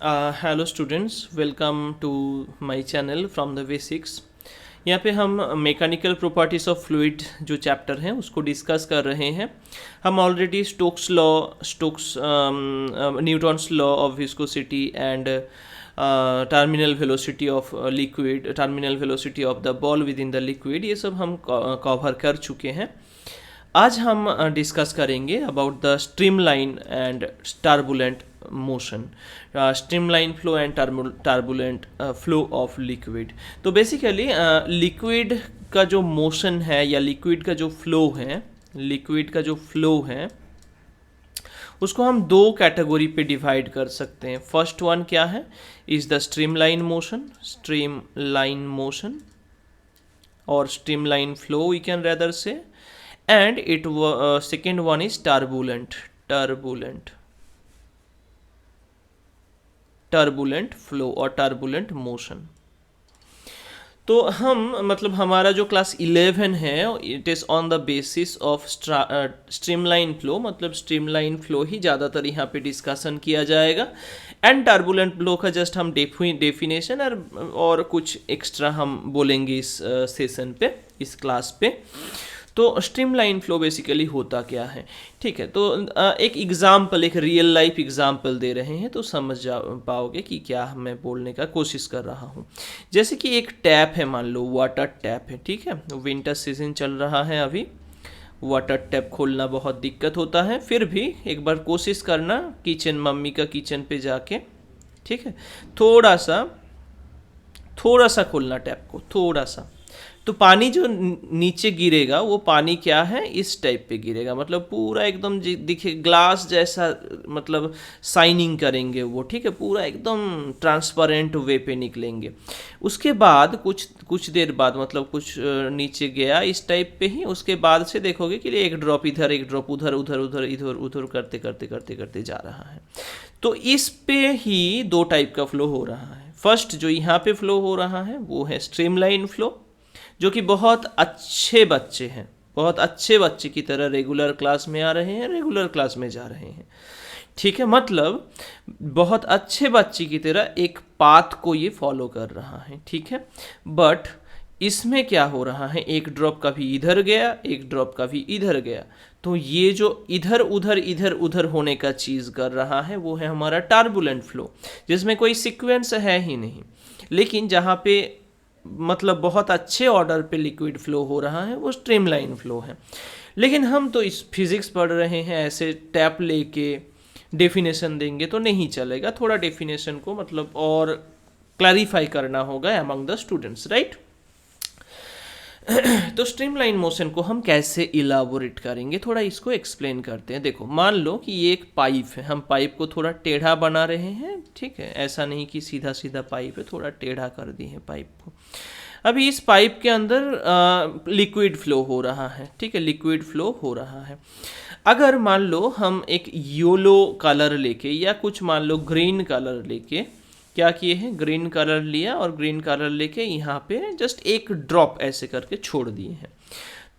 Hello students, welcome to my channel from the basics. यहाँ पे हम मैकेनिकल प्रॉपर्टीज ऑफ फ्लूइड जो chapter हैं उसको डिस्कस कर रहे हैं। हम already Stokes Newton's law of viscosity and terminal velocity of liquid, terminal velocity of the ball within the liquid, ये सब हम कवर कर चुके हैं। आज हम डिस्कस करेंगे about the streamline and turbulent motion, streamline flow and turbulent flow of liquid. तो बेसिकली लिक्विड का जो मोशन है या लिक्विड का जो फ्लो है उसको हम दो कैटेगरी पे डिवाइड कर सकते हैं। फर्स्ट वन क्या है, इज द स्ट्रीमलाइन मोशन और streamline flow we can rather say, and second one is turbulent flow or turbulent motion। तो हम मतलब हमारा जो क्लास 11 है it is on the basis of streamline flow, मतलब स्ट्रीमलाइन फ्लो ही ज़्यादातर यहाँ पे डिस्कशन किया जाएगा। एंड टर्बुलेंट फ्लो का जस्ट हम डेफिनेशन और कुछ एक्स्ट्रा हम बोलेंगे इस सेशन पे, इस क्लास पे। तो स्ट्रीमलाइन फ्लो बेसिकली होता क्या है, ठीक है। तो एक एग्जाम्पल, एक रियल लाइफ एग्जाम्पल दे रहे हैं तो समझ जा पाओगे कि क्या मैं बोलने का कोशिश कर रहा हूँ। जैसे कि एक टैप है, मान लो वाटर टैप है, ठीक है। विंटर सीजन चल रहा है अभी, वाटर टैप खोलना बहुत दिक्कत होता है, फिर भी एक बार कोशिश करना मम्मी का किचन पे जाके, ठीक है, थोड़ा सा खोलना टैप को, थोड़ा सा, तो पानी जो नीचे गिरेगा वो पानी क्या है, इस टाइप पे गिरेगा, मतलब पूरा एकदम दिखे ग्लास जैसा, मतलब शाइनिंग करेंगे वो, ठीक है, पूरा एकदम ट्रांसपेरेंट वे पे निकलेंगे। उसके बाद कुछ देर बाद, मतलब कुछ नीचे गया इस टाइप पे ही, उसके बाद से देखोगे कि एक ड्रॉप इधर, एक ड्रॉप उधर, उधर उधर इधर उधर करते करते करते करते जा रहा है। तो इस पे ही दो टाइप का फ्लो हो रहा है। फर्स्ट जो यहाँ पे फ्लो हो रहा है वो है स्ट्रीमलाइन फ्लो, जो कि बहुत अच्छे बच्चे की तरह रेगुलर क्लास में आ रहे हैं, रेगुलर क्लास में जा रहे हैं, ठीक है। मतलब बहुत अच्छे बच्चे की तरह एक पाथ को ये फॉलो कर रहा है, ठीक है। बट इसमें क्या हो रहा है, एक ड्रॉप कभी इधर गया, एक ड्रॉप कभी इधर गया, तो ये जो इधर उधर होने का चीज़ कर रहा है वो है हमारा टर्बुलेंट फ्लो, जिसमें कोई सीक्वेंस है ही नहीं। लेकिन जहाँ पे मतलब बहुत अच्छे ऑर्डर पे लिक्विड फ्लो हो रहा है वो स्ट्रीमलाइन फ्लो है। लेकिन हम तो इस फिजिक्स पढ़ रहे हैं, ऐसे टैप लेके डेफिनेशन देंगे तो नहीं चलेगा, थोड़ा डेफिनेशन को मतलब और क्लैरिफाई करना होगा अमंग द स्टूडेंट्स, राइट। तो स्ट्रीमलाइन मोशन को हम कैसे इलाबोरेट करेंगे, थोड़ा इसको एक्सप्लेन करते हैं। देखो, मान लो कि ये एक पाइप है, हम पाइप को थोड़ा टेढ़ा बना रहे हैं, ठीक है, ऐसा नहीं कि सीधा सीधा पाइप है, थोड़ा टेढ़ा कर दिए हैं पाइप को। अभी इस पाइप के अंदर लिक्विड फ्लो हो रहा है, ठीक है, लिक्विड फ्लो हो रहा है। अगर मान लो हम एक येलो कलर लेके या कुछ मान लो ग्रीन कलर लेके क्या किए हैं, ग्रीन कलर लिया और ग्रीन कलर लेके यहाँ पे जस्ट एक ड्रॉप ऐसे करके छोड़ दिए हैं,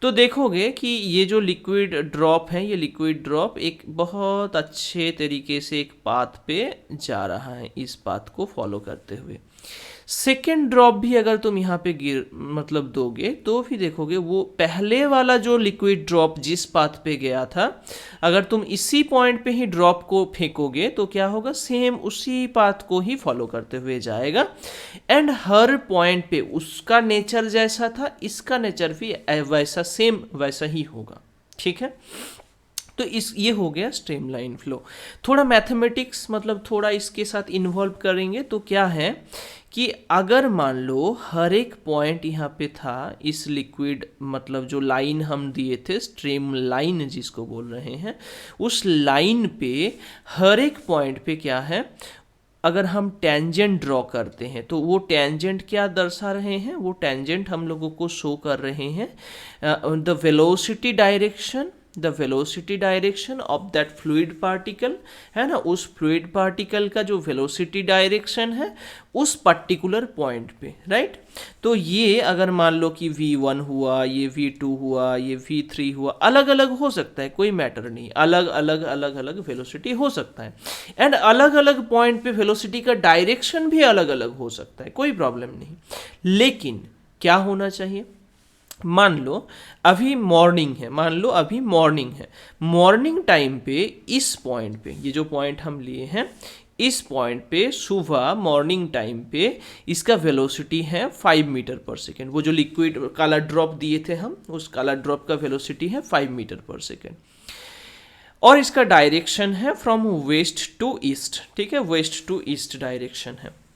तो देखोगे कि ये जो लिक्विड ड्रॉप है, ये लिक्विड ड्रॉप एक बहुत अच्छे तरीके से एक पाथ पे जा रहा है, इस पाथ को फॉलो करते हुए। सेकेंड ड्रॉप भी अगर तुम यहाँ पे मतलब दोगे तो भी देखोगे वो पहले वाला जो लिक्विड ड्रॉप जिस पाथ पे गया था, अगर तुम इसी पॉइंट पे ही ड्रॉप को फेंकोगे तो क्या होगा, सेम उसी पाथ को ही फॉलो करते हुए जाएगा। एंड हर पॉइंट पे उसका नेचर जैसा था, इसका नेचर भी वैसा सेम वैसा ही होगा, ठीक है। तो ये हो गया स्ट्रीमलाइन फ्लो। थोड़ा मैथमेटिक्स मतलब थोड़ा इसके साथ इन्वॉल्व करेंगे तो क्या है कि अगर मान लो हर एक पॉइंट यहाँ पे था, इस लिक्विड मतलब जो लाइन हम दिए थे, स्ट्रीम लाइन जिसको बोल रहे हैं, उस लाइन पे हर एक पॉइंट पे क्या है, अगर हम टेंजेंट ड्रॉ करते हैं तो वो टेंजेंट क्या दर्शा रहे हैं, वो टेंजेंट हम लोगों को शो कर रहे हैं the velocity direction the velocity direction of that fluid particle, है ना, उस फ्लूइड पार्टिकल का जो वेलोसिटी डायरेक्शन है उस पर्टिकुलर पॉइंट पे, राइट। तो ये अगर मान लो कि v1 हुआ, ये v2 हुआ, ये v3 हुआ, अलग अलग हो सकता है, कोई मैटर नहीं, अलग अलग वेलोसिटी हो सकता है, एंड अलग अलग पॉइंट पे वेलोसिटी का डायरेक्शन भी अलग अलग हो सकता है, कोई प्रॉब्लम नहीं। लेकिन क्या होना चाहिए, मान लो अभी मॉर्निंग है, मॉर्निंग टाइम पे इस पॉइंट पे, ये जो पॉइंट हम लिए हैं, इस पॉइंट पे सुबह मॉर्निंग टाइम पे इसका वेलोसिटी है 5 मीटर पर सेकेंड। वो जो लिक्विड काला ड्रॉप दिए थे हम, उस काला ड्रॉप का वेलोसिटी है 5 मीटर पर सेकेंड, और इसका डायरेक्शन है फ्रॉम वेस्ट टू ईस्ट, ठीक है, वेस्ट टू ईस्ट डायरेक्शन है।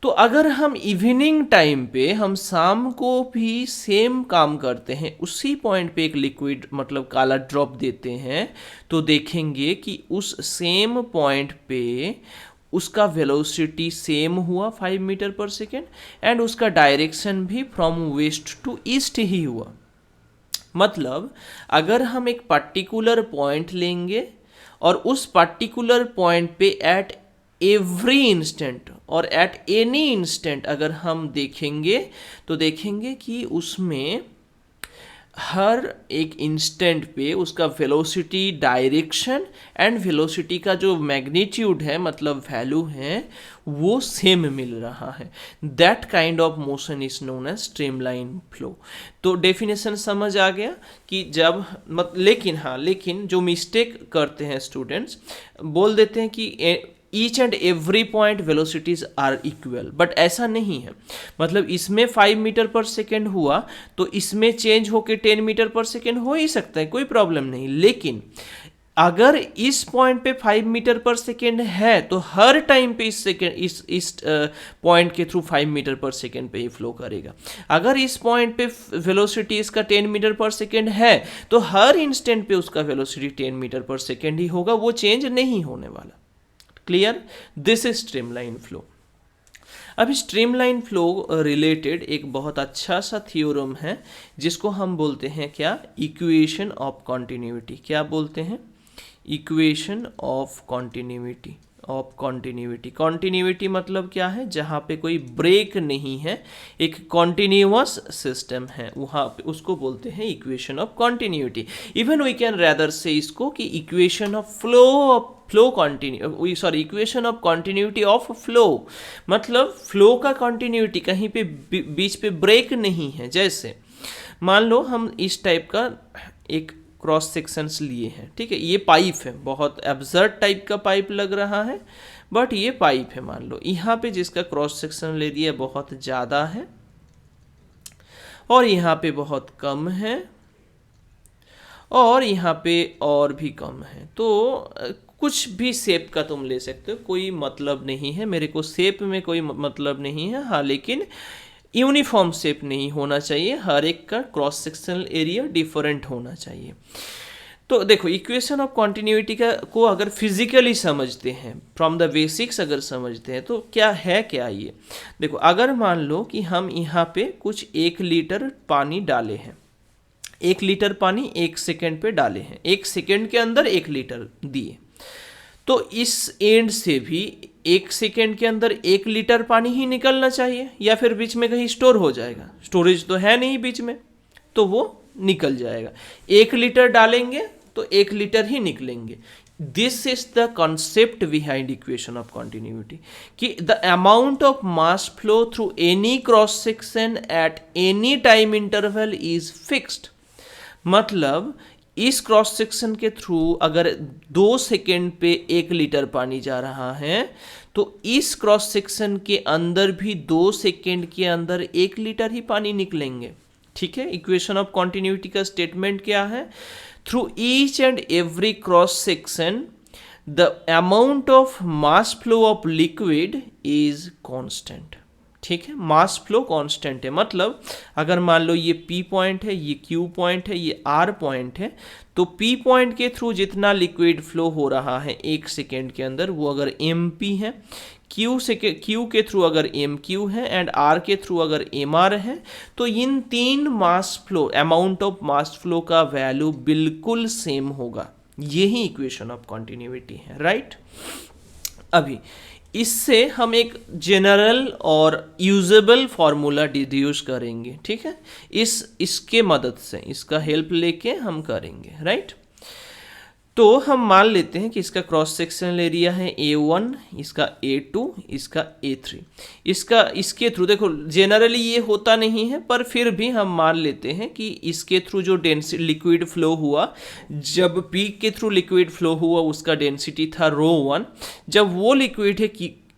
तो अगर हम इवनिंग टाइम पे, हम शाम को भी सेम काम करते हैं, उसी पॉइंट पे एक लिक्विड मतलब काला ड्रॉप देते हैं, तो देखेंगे कि उस सेम पॉइंट पे उसका वेलोसिटी सेम हुआ 5 मीटर पर सेकेंड, एंड उसका डायरेक्शन भी फ्रॉम वेस्ट टू ईस्ट ही हुआ। मतलब अगर हम एक पर्टिकुलर पॉइंट लेंगे और उस पर्टिकुलर पॉइंट पे एट एवरी इंस्टेंट और एट एनी इंस्टेंट अगर हम देखेंगे, तो देखेंगे कि उसमें हर एक इंस्टेंट पे उसका वेलोसिटी डायरेक्शन एंड वेलोसिटी का जो मैग्नीट्यूड है, मतलब वैल्यू है, वो सेम मिल रहा है। That kind of motion is known as streamline flow. तो डेफिनेशन समझ आ गया कि जब लेकिन जो मिस्टेक करते हैं स्टूडेंट्स, बोल देते हैं कि each and every point velocities are equal, but ऐसा नहीं है। मतलब इसमें 5 मीटर पर सेकेंड हुआ तो इसमें चेंज होके 10 मीटर पर सेकेंड हो ही सकता है, कोई प्रॉब्लम नहीं। लेकिन अगर इस पॉइंट पे 5 मीटर पर सेकेंड है तो हर टाइम पे इस पॉइंट के थ्रू 5 मीटर पर सेकेंड पे ही फ्लो करेगा। अगर इस पॉइंट पे वेलोसिटी इसका 10 मीटर पर सेकेंड है तो हर इंस्टेंट पे उसका वेलोसिटी 10 मीटर पर सेकेंड ही होगा, वो चेंज नहीं होने वाला। Clear? This is streamline flow. अभी स्ट्रीमलाइन फ्लो रिलेटेड एक बहुत अच्छा सा थ्योरम है जिसको हम बोलते हैं क्या, इक्वेशन ऑफ कॉन्टिन्यूटी। क्या बोलते हैं? Equation of continuity. कॉन्टिन्यूटी मतलब क्या है, जहाँ पे कोई ब्रेक नहीं है, एक कॉन्टिन्यूअस सिस्टम है, वहाँ पे उसको बोलते हैं equation of continuity. Even we can rather say इसको कि equation of equation of continuity of flow. मतलब फ्लो का कॉन्टिन्यूटी, कहीं पे बीच पे ब्रेक नहीं है। जैसे मान लो हम इस टाइप का एक क्रॉस सेक्शंस लिए हैं, ठीक है, ये पाइप है, बहुत एब्सर्ड टाइप का पाइप लग रहा है, बट ये पाइप है। मान लो यहाँ पे जिसका क्रॉस सेक्शन ले दिया बहुत ज़्यादा है और यहाँ पे बहुत कम है और यहाँ पे और भी कम है। तो कुछ भी शेप का तुम ले सकते हो, कोई मतलब नहीं है, मेरे को शेप में कोई मतलब नहीं है। हाँ, लेकिन यूनिफॉर्म शेप नहीं होना चाहिए, हर एक का क्रॉस सेक्शनल एरिया डिफरेंट होना चाहिए। तो देखो, इक्वेशन ऑफ कॉन्टिन्यूटी को अगर फिजिकली समझते हैं, फ्रॉम द बेसिक्स अगर समझते हैं, तो क्या है क्या ये देखो, अगर मान लो कि हम यहाँ पे कुछ 1 लीटर पानी डाले हैं, 1 लीटर पानी 1 सेकेंड पे डाले हैं, 1 सेकेंड के अंदर 1 लीटर दिए, तो इस एंड से भी 1 सेकेंड के अंदर 1 लीटर पानी ही निकलना चाहिए, या फिर बीच में कहीं स्टोर हो जाएगा, स्टोरेज तो है नहीं बीच में, तो वो निकल जाएगा। 1 लीटर डालेंगे तो 1 लीटर ही निकलेंगे। This is the concept behind equation of continuity, कि the amount of mass flow through any cross section at any time interval is fixed. मतलब इस क्रॉस सेक्शन के थ्रू अगर 2 सेकेंड पे 1 लीटर पानी जा रहा है, तो इस क्रॉस सेक्शन के अंदर भी 2 सेकेंड के अंदर 1 लीटर ही पानी निकलेंगे। ठीक है, इक्वेशन ऑफ कॉन्टिन्यूटी का स्टेटमेंट क्या है? Through each and every cross section the amount of mass flow of liquid is constant. ठीक है, मास फ्लो कांस्टेंट है। मतलब अगर मान लो ये P पॉइंट है, ये Q पॉइंट है, ये R पॉइंट है, तो P पॉइंट के थ्रू जितना लिक्विड फ्लो हो रहा है 1 सेकेंड के अंदर, वो अगर MP है, क्यू के थ्रू अगर एम क्यू है एंड आर के थ्रू अगर एम आर है, तो इन तीन mass flow, amount of mass flow का वैल्यू बिल्कुल सेम होगा। यही इक्वेशन ऑफ कॉन्टिन्यूटी है, राइट। अभी इससे हम एक जनरल और यूजेबल फॉर्मूला डिड्यूस करेंगे, ठीक है। इसके मदद से, इसका हेल्प लेके हम करेंगे, राइट। तो हम मान लेते हैं कि इसका क्रॉस सेक्शनल एरिया है A1, इसका A2, इसका A3। इसके थ्रू देखो जनरली ये होता नहीं है, पर फिर भी हम मान लेते हैं कि इसके थ्रू जो डेंसिटी लिक्विड फ्लो हुआ, जब पीक के थ्रू लिक्विड फ्लो हुआ उसका डेंसिटी था ρ1। जब वो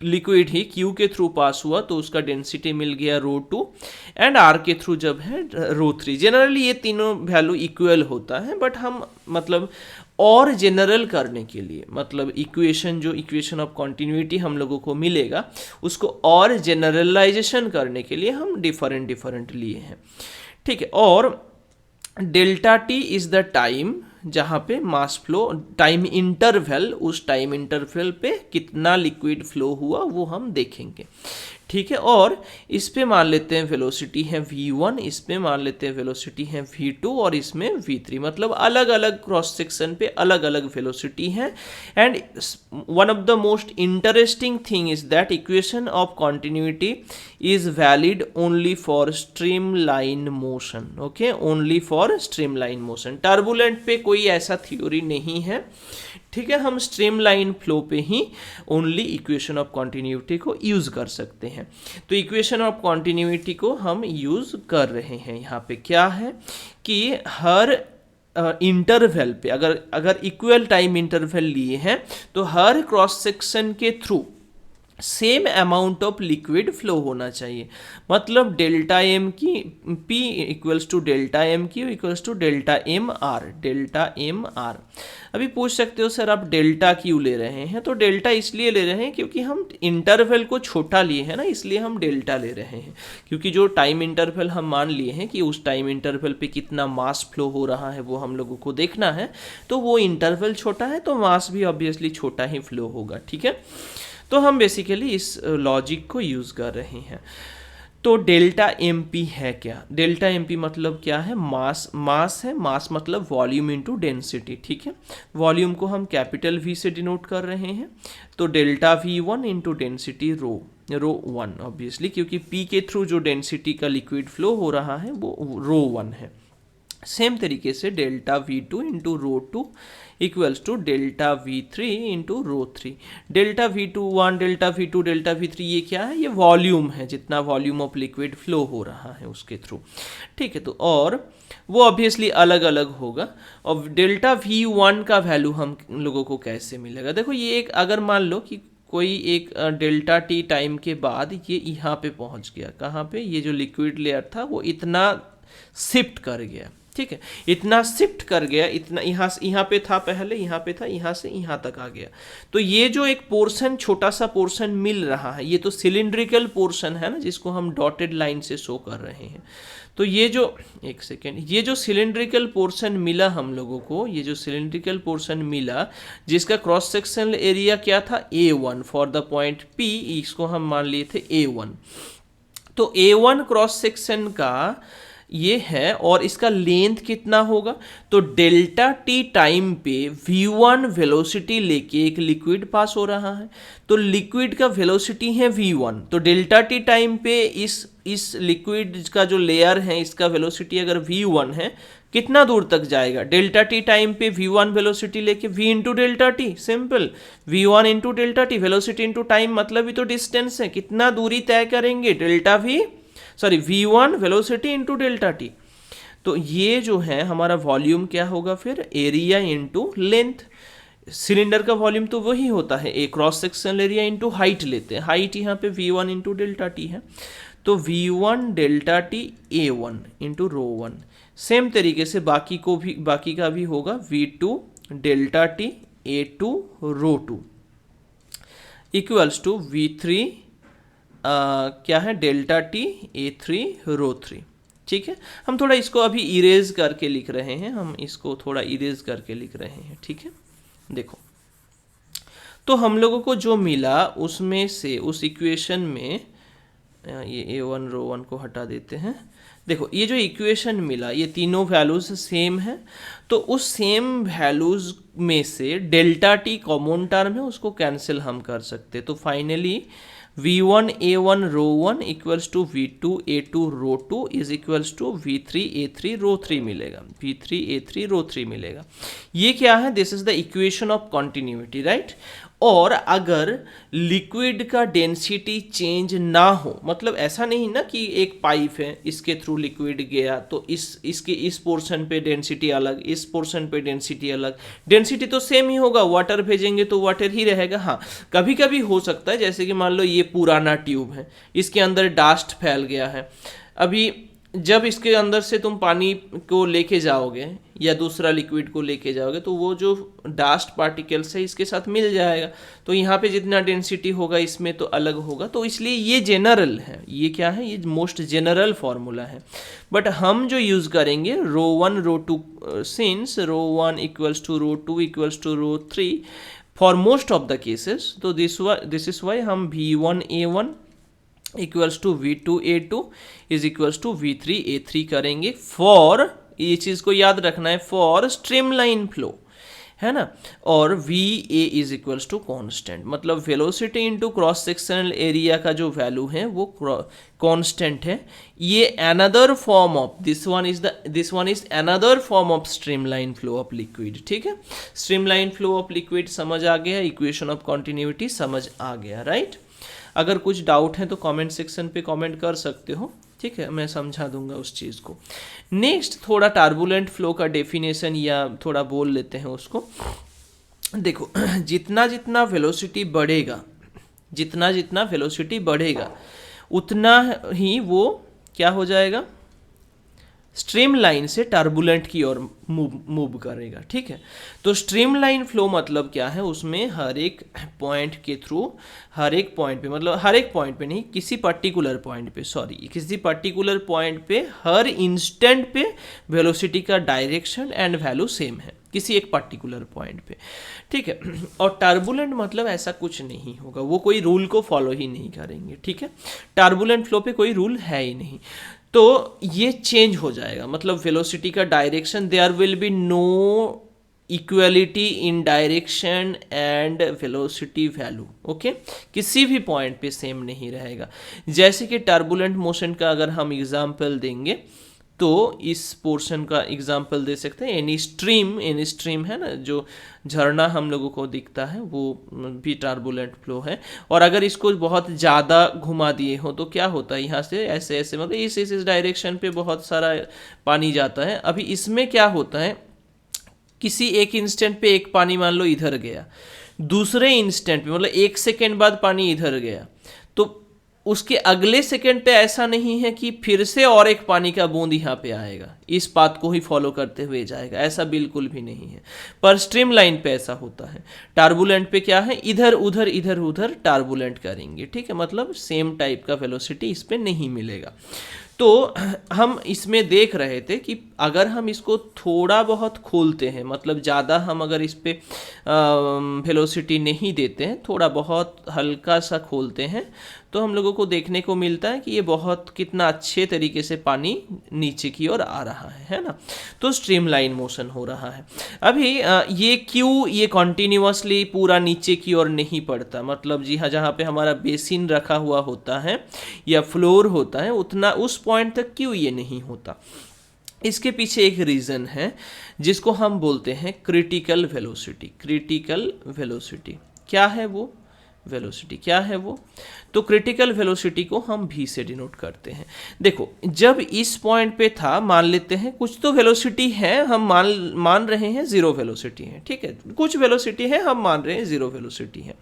लिक्विड ही क्यू के थ्रू पास हुआ तो उसका डेंसिटी मिल गया ρ2, एंड आर के थ्रू जब है ρ3। जनरली ये तीनों वैल्यू इक्वल होता है, बट हम मतलब और जनरल करने के लिए, मतलब इक्वेशन ऑफ कॉन्टिन्यूटी हम लोगों को मिलेगा, उसको और जनरलाइजेशन करने के लिए हम डिफरेंट लिए हैं, ठीक है। और delta T is the time जहाँ पे मास फ्लो टाइम इंटरवल, उस टाइम इंटरवल पे कितना लिक्विड फ्लो हुआ वो हम देखेंगे, ठीक है। और इस पे मान लेते हैं वेलोसिटी है v1, इस पे मान लेते हैं वेलोसिटी है v2 और इसमें v3, मतलब अलग अलग क्रॉस सेक्शन पे अलग अलग वेलोसिटी है। And one of the most interesting thing is that equation of continuity is valid only for streamline motion, okay, only for streamline motion. Turbulent पे कोई ऐसा थ्योरी नहीं है, ठीक है। हम स्ट्रीमलाइन फ्लो पे ही ओनली इक्वेशन ऑफ कॉन्टिन्यूटी को यूज कर सकते हैं। तो इक्वेशन ऑफ कॉन्टिन्यूटी को हम यूज कर रहे हैं। यहाँ पे क्या है कि हर इंटरवल पे अगर इक्वल टाइम इंटरवल लिए हैं तो हर क्रॉस सेक्शन के through same amount of liquid flow होना चाहिए। मतलब डेल्टा एम की P equals to delta M Q equals to delta M R. अभी पूछ सकते हो सर आप डेल्टा क्यू ले रहे हैं, तो डेल्टा इसलिए ले रहे हैं क्योंकि हम इंटरवल को छोटा लिए हैं ना, इसलिए हम डेल्टा ले रहे हैं। क्योंकि जो टाइम इंटरवल हम मान लिए हैं कि उस टाइम इंटरवल पे कितना मास फ्लो हो रहा है वो हम लोगों को देखना है, तो वो इंटरवल छोटा है तो मास भी ऑब्वियसली छोटा ही फ्लो होगा, ठीक है। तो हम बेसिकली इस लॉजिक को यूज़ कर रहे हैं। तो डेल्टा एम पी है क्या? डेल्टा एम पी मतलब क्या है? मास है। मास मतलब वॉल्यूम इनटू डेंसिटी, ठीक है। वॉल्यूम को हम कैपिटल वी से डिनोट कर रहे हैं, तो delta V1 into density rho one obviously, क्योंकि पी के थ्रू जो डेंसिटी का लिक्विड फ्लो हो रहा है वो रो1 है। सेम तरीके से delta V2 into rho two equals to delta V3 into रो3। Delta V1, delta V2, delta V3 ये क्या है? ये वॉल्यूम है, जितना वॉल्यूम ऑफ लिक्विड फ्लो हो रहा है उसके थ्रू, ठीक है। तो और वो ऑब्वियसली अलग अलग होगा। और डेल्टा V1 का वैल्यू हम लोगों को कैसे मिलेगा? देखो ये एक, अगर मान लो कि कोई एक डेल्टा टी टाइम के बाद ये यहाँ पे पहुँच गया, कहाँ पे? ये जो लिक्विड लेयर था वो इतना शिफ्ट कर गया, ठीक है, इतना शिफ्ट कर गया, इतना यहाँ पे था पहले, यहाँ पे था, यहाँ से यहाँ तक आ गया। तो ये जो एक पोर्शन, छोटा सा पोर्शन मिल रहा है, ये तो सिलिंड्रिकल पोर्शन है ना, जिसको हम डॉटेड लाइन से शो कर रहे हैं। तो ये जो, एक सेकेंड, ये जो सिलिंड्रिकल पोर्शन मिला हम लोगों को, ये जो सिलिंड्रिकल पोर्शन मिला जिसका क्रॉस सेक्शनल एरिया क्या था? A1 for the point P, इसको हम मान लिए थे A1। तो A1 क्रॉस सेक्शन का ये है, और इसका लेंथ कितना होगा? तो डेल्टा टी टाइम पे V1 वेलोसिटी लेके एक लिक्विड पास हो रहा है, तो लिक्विड का वेलोसिटी है V1, तो डेल्टा टी टाइम पे इस लिक्विड का जो लेयर है इसका वेलोसिटी अगर V1 है, कितना दूर तक जाएगा? डेल्टा टी टाइम पे V1 वेलोसिटी लेके V into delta T, simple, V1 into delta T, velocity into time मतलब ही तो डिस्टेंस है, कितना दूरी तय करेंगे? V1 velocity into delta T. तो ये जो है हमारा वॉल्यूम क्या होगा फिर? Area into length. सिलेंडर का वॉल्यूम तो वही होता है, a cross sectional area into height लेते हैं, हाइट यहाँ पे V1 इंटू डेल्टा टी है, तो V1 delta t A1 into rho one. Same तरीके से बाकी का भी होगा, V2 delta t A2 rho two equals to V3 क्या है? डेल्टा टी A3 रो3, ठीक है। हम थोड़ा इसको अभी इरेज करके लिख रहे हैं, ठीक है। देखो, तो हम लोगों को जो मिला उसमें से उस इक्वेशन में ये A1 रो 1 को हटा देते हैं। देखो ये जो इक्वेशन मिला ये तीनों वैल्यूज सेम है, तो उस सेम वैल्यूज में से डेल्टा टी कॉमन टर्म है उसको कैंसिल हम कर सकते। तो finally V1 A1 rho 1 equals to V2 A2 rho 2 is equals to V3 A3 rho 3 मिलेगा, V3 A3 रो 3 मिलेगा। ये क्या है? This is the equation of continuity, right. और अगर लिक्विड का डेंसिटी चेंज ना हो, मतलब ऐसा नहीं ना कि एक पाइप है इसके थ्रू लिक्विड गया तो इसके इस पोर्शन पे डेंसिटी अलग, इस पोर्शन पे डेंसिटी अलग, डेंसिटी तो सेम ही होगा, वाटर भेजेंगे तो वाटर ही रहेगा। हाँ, कभी कभी हो सकता है जैसे कि मान लो ये पुराना ट्यूब है, इसके अंदर डस्ट फैल गया है, अभी जब इसके अंदर से तुम पानी को लेके जाओगे या दूसरा लिक्विड को लेके जाओगे तो वो जो डस्ट पार्टिकल्स है इसके साथ मिल जाएगा, तो यहाँ पे जितना डेंसिटी होगा इसमें तो अलग होगा। तो इसलिए ये जनरल है, ये क्या है, ये मोस्ट जनरल फॉर्मूला है। बट हम जो यूज़ करेंगे rho 1 rho 2, since rho 1 equals to rho 2 equals to rho 3 for most of the cases, तो दिस इज वाई हम V1 A1 equals to V2 A2 is equals to V3 A3 करेंगे for, ये चीज़ को याद रखना है, for streamline flow, है ना। और VA is equals to constant, मतलब velocity into cross sectional area का जो वैल्यू है वो कॉन्स्टेंट है। ये another form of this one is another form of streamline flow of liquid, ठीक है। स्ट्रीमलाइन फ्लो ऑफ लिक्विड समझ आ गया, इक्वेशन ऑफ कॉन्टिन्यूटी समझ आ गया, राइट। अगर कुछ डाउट है तो कमेंट सेक्शन पे कमेंट कर सकते हो, ठीक है, मैं समझा दूंगा उस चीज़ को। नेक्स्ट थोड़ा टर्बुलेंट फ्लो का डेफिनेशन या थोड़ा बोल लेते हैं उसको। देखो जितना जितना वेलोसिटी बढ़ेगा, जितना जितना वेलोसिटी बढ़ेगा उतना ही वो क्या हो जाएगा, स्ट्रीम लाइन से टर्बुलेंट की ओर मूव करेगा, ठीक है। तो स्ट्रीम लाइन फ्लो मतलब क्या है, उसमें हर एक पॉइंट के थ्रू, हर एक पॉइंट पे, मतलब हर एक पॉइंट पे नहीं, किसी पर्टिकुलर पॉइंट पे, किसी पर्टिकुलर पॉइंट पे हर इंस्टेंट पे वेलोसिटी का डायरेक्शन एंड वैल्यू सेम है किसी एक पर्टिकुलर पॉइंट पे, ठीक है। और टर्बुलेंट मतलब ऐसा कुछ नहीं होगा, वो कोई रूल को फॉलो ही नहीं करेंगे, ठीक है। टर्बुलेंट फ्लो पे कोई रूल है ही नहीं, तो ये चेंज हो जाएगा, मतलब वेलोसिटी का direction, there will be no equality in direction and velocity value, okay. किसी भी पॉइंट पे सेम नहीं रहेगा। जैसे कि टर्बुलेंट मोशन का अगर हम एग्जांपल देंगे तो इस पोर्शन का एग्जांपल दे सकते हैं, एनी स्ट्रीम है ना, जो झरना हम लोगों को दिखता है वो भी टर्बुलेंट फ्लो है। और अगर इसको बहुत ज़्यादा घुमा दिए हो तो क्या होता है, यहाँ से ऐसे ऐसे, मतलब इस डायरेक्शन पे बहुत सारा पानी जाता है। अभी इसमें क्या होता है, किसी एक इंस्टेंट पे एक पानी मान लो इधर गया, दूसरे इंस्टेंट पे मतलब 1 सेकेंड बाद पानी इधर गया, तो उसके अगले सेकंड पे ऐसा नहीं है कि फिर से और एक पानी का बूंद यहाँ पे आएगा, इस बात को ही फॉलो करते हुए जाएगा, ऐसा बिल्कुल भी नहीं है। पर स्ट्रीम लाइन पे ऐसा होता है। टर्बुलेंट पे क्या है, इधर उधर टर्बुलेंट करेंगे, ठीक है, मतलब सेम टाइप का वेलोसिटी इस पे नहीं मिलेगा। तो हम इसमें देख रहे थे कि अगर हम इसको थोड़ा बहुत खोलते हैं, मतलब ज़्यादा हम अगर इस पे वेलोसिटी नहीं देते हैं, थोड़ा बहुत हल्का सा खोलते हैं, तो हम लोगों को देखने को मिलता है कि ये बहुत कितना अच्छे तरीके से पानी नीचे की ओर आ रहा है ना। तो स्ट्रीमलाइन मोशन हो रहा है। अभी ये क्यों ये कॉन्टिन्यूसली पूरा नीचे की ओर नहीं पड़ता, मतलब जी हाँ, जहाँ पे हमारा बेसिन रखा हुआ होता है या फ्लोर होता है उतना उस पॉइंट तक क्यों ये नहीं होता, इसके पीछे एक रीज़न है जिसको हम बोलते हैं क्रिटिकल वेलोसिटी। क्रिटिकल वेलोसिटी क्या है, वो वेलोसिटी क्या है वो, तो क्रिटिकल वेलोसिटी को हम v से डिनोट करते हैं। देखो जब इस पॉइंट पे था, मान लेते हैं कुछ तो वेलोसिटी है, हम मान रहे हैं 0 वेलोसिटी है, ठीक है, कुछ वेलोसिटी है, हम मान रहे हैं 0 वेलोसिटी है।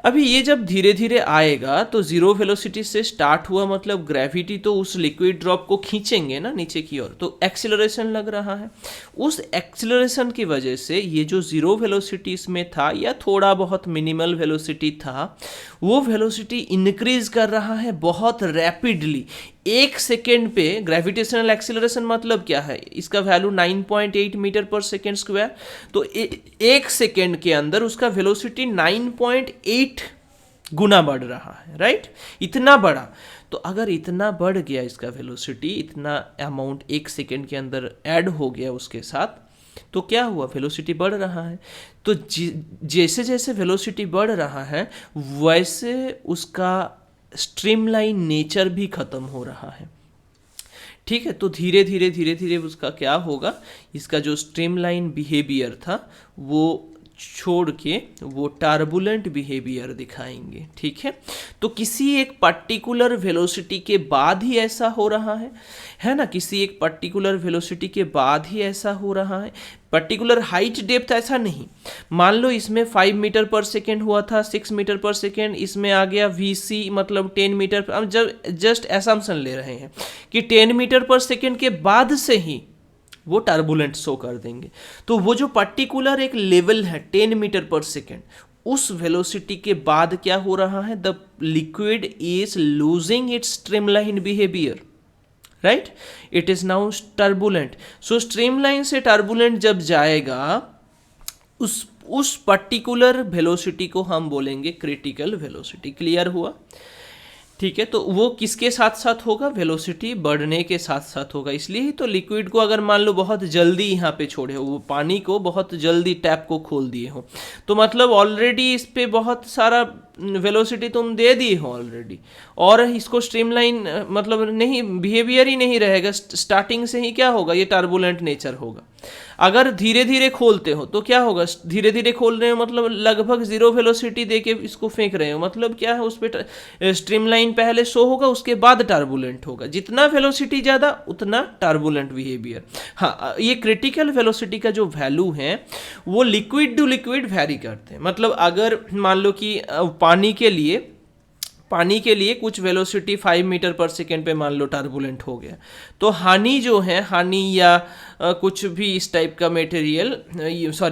अभी ये जब धीरे धीरे आएगा तो 0 वेलोसिटी से स्टार्ट हुआ, मतलब ग्रेविटी तो उस लिक्विड ड्रॉप को खींचेंगे ना नीचे की ओर, तो एक्सीलरेशन लग रहा है। उस एक्सीलरेशन की वजह से ये जो 0 वेलोसिटी इसमें था या थोड़ा बहुत मिनिमल वेलोसिटी था, वो वेलोसिटी इंक्रीज कर रहा है बहुत रैपिडली, 1 सेकेंड पे ग्रेविटेशनल एक्सीलरेशन मतलब क्या है, इसका वैल्यू 9.8 मीटर पर सेकेंड स्क्वायर, तो 1 सेकेंड के अंदर उसका वेलोसिटी 9.8 गुना बढ़ रहा है, राइट, इतना बड़ा। तो अगर इतना बढ़ गया इसका वेलोसिटी, इतना अमाउंट 1 सेकेंड के अंदर ऐड हो गया उसके साथ, तो क्या हुआ, वेलोसिटी बढ़ रहा है। तो जैसे जैसे वेलोसिटी बढ़ रहा है वैसे उसका स्ट्रीमलाइन नेचर भी खत्म हो रहा है, ठीक है। तो धीरे धीरे धीरे धीरे उसका क्या होगा, इसका जो स्ट्रीमलाइन बिहेवियर था वो छोड़ के वो टर्बुलेंट बिहेवियर दिखाएंगे, ठीक है। तो किसी एक पर्टिकुलर वेलोसिटी के बाद ही ऐसा हो रहा है ना, किसी एक पर्टिकुलर वेलोसिटी के बाद ही ऐसा हो रहा है, पर्टिकुलर हाइट डेप्थ ऐसा नहीं। मान लो इसमें 5 मीटर पर सेकेंड हुआ था, 6 मीटर पर सेकेंड, इसमें आ गया VC मतलब 10 मीटर, हम जब जस्ट असम्पशन ले रहे हैं कि 10 मीटर पर सेकेंड के बाद से ही वो टर्बुलेंट शो कर देंगे। तो वो जो पर्टिकुलर एक लेवल है 10 मीटर पर सेकेंड, उस वेलोसिटी के बाद क्या हो रहा है, the liquid is losing its streamline behaviour, right, it is now turbulent. So streamline से टर्बुलेंट जब जाएगा उस पर्टिकुलर वेलोसिटी को हम बोलेंगे क्रिटिकल वेलोसिटी। क्लियर हुआ, ठीक है। तो वो किसके साथ साथ होगा, वेलोसिटी बढ़ने के साथ साथ होगा। इसलिए ही तो लिक्विड को अगर मान लो बहुत जल्दी यहाँ पे छोड़े हो, वो पानी को बहुत जल्दी टैप को खोल दिए हो, तो मतलब ऑलरेडी इस पे बहुत सारा वेलोसिटी तुम दे दी हो ऑलरेडी, और इसको स्ट्रीमलाइन मतलब नहीं, बिहेवियर ही नहीं रहेगा, स्टार्टिंग से ही क्या होगा, ये टर्बुलेंट नेचर होगा। अगर धीरे धीरे खोलते हो तो क्या होगा, धीरे धीरे खोल रहे हो मतलब लगभग 0 वेलोसिटी देके इसको फेंक रहे हो, मतलब क्या है, उस पर स्ट्रीमलाइन पहले शो होगा उसके बाद टर्बुलेंट होगा। जितना वेलोसिटी ज़्यादा उतना टर्बुलेंट बिहेवियर। हाँ, ये क्रिटिकल वेलोसिटी का जो वैल्यू है वो लिक्विड टू लिक्विड वैरी करते हैं। मतलब अगर मान लो कि पानी के लिए कुछ वेलोसिटी 5 मीटर पर सेकेंड पे मान लो टर्बुलेंट हो गया, तो हानि जो है, हानि या कुछ भी इस टाइप का मटेरियल,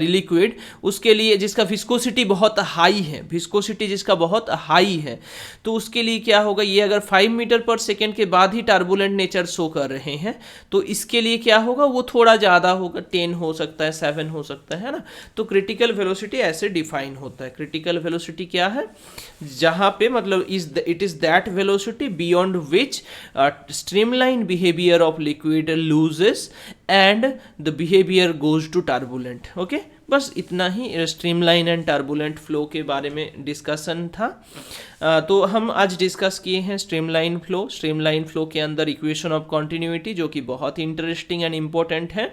लिक्विड, उसके लिए जिसका विस्कोसिटी बहुत हाई है, विस्कोसिटी जिसका बहुत हाई है, तो उसके लिए क्या होगा, ये अगर 5 मीटर पर सेकेंड के बाद ही टर्बुलेंट नेचर शो कर रहे हैं तो इसके लिए क्या होगा, वो थोड़ा ज़्यादा होगा, 10 हो सकता है, 7 हो सकता है ना। तो क्रिटिकल वेलोसिटी ऐसे डिफाइन होता है। क्रिटिकल वेलोसिटी क्या है, जहाँ पे मतलब it is that velocity beyond which streamline behavior of liquid loses and the behavior goes to turbulent। okay, बस इतना ही स्ट्रीमलाइन एंड टर्बुलेंट फ्लो के बारे में डिस्कशन था। तो हम आज डिस्कस किए हैं स्ट्रीमलाइन फ्लो। स्ट्रीमलाइन फ्लो के अंदर इक्वेशन ऑफ कॉन्टिन्यूटी जो कि बहुत इंटरेस्टिंग एंड इम्पोर्टेंट है।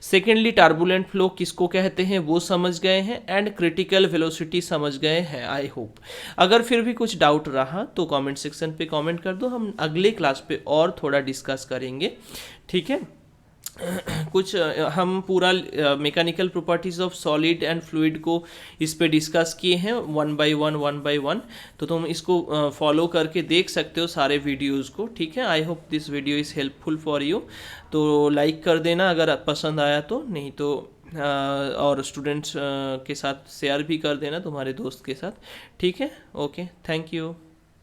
सेकेंडली टर्बुलेंट फ्लो किसको कहते हैं वो समझ गए हैं, एंड क्रिटिकल वेलोसिटी समझ गए हैं आई होप। अगर फिर भी कुछ डाउट रहा तो कमेंट सेक्शन पे कमेंट कर दो, हम अगले क्लास पे और थोड़ा डिस्कस करेंगे, ठीक है। कुछ हम पूरा mechanical properties of solid and fluid को इस पे डिस्कस किए हैं 1 by 1, तो तुम इसको फॉलो करके देख सकते हो सारे वीडियोस को, ठीक है। I hope this video is helpful for you. तो लाइक कर देना अगर पसंद आया तो, नहीं तो और स्टूडेंट्स के साथ शेयर भी कर देना तुम्हारे दोस्त के साथ, ठीक है। Okay, thank you.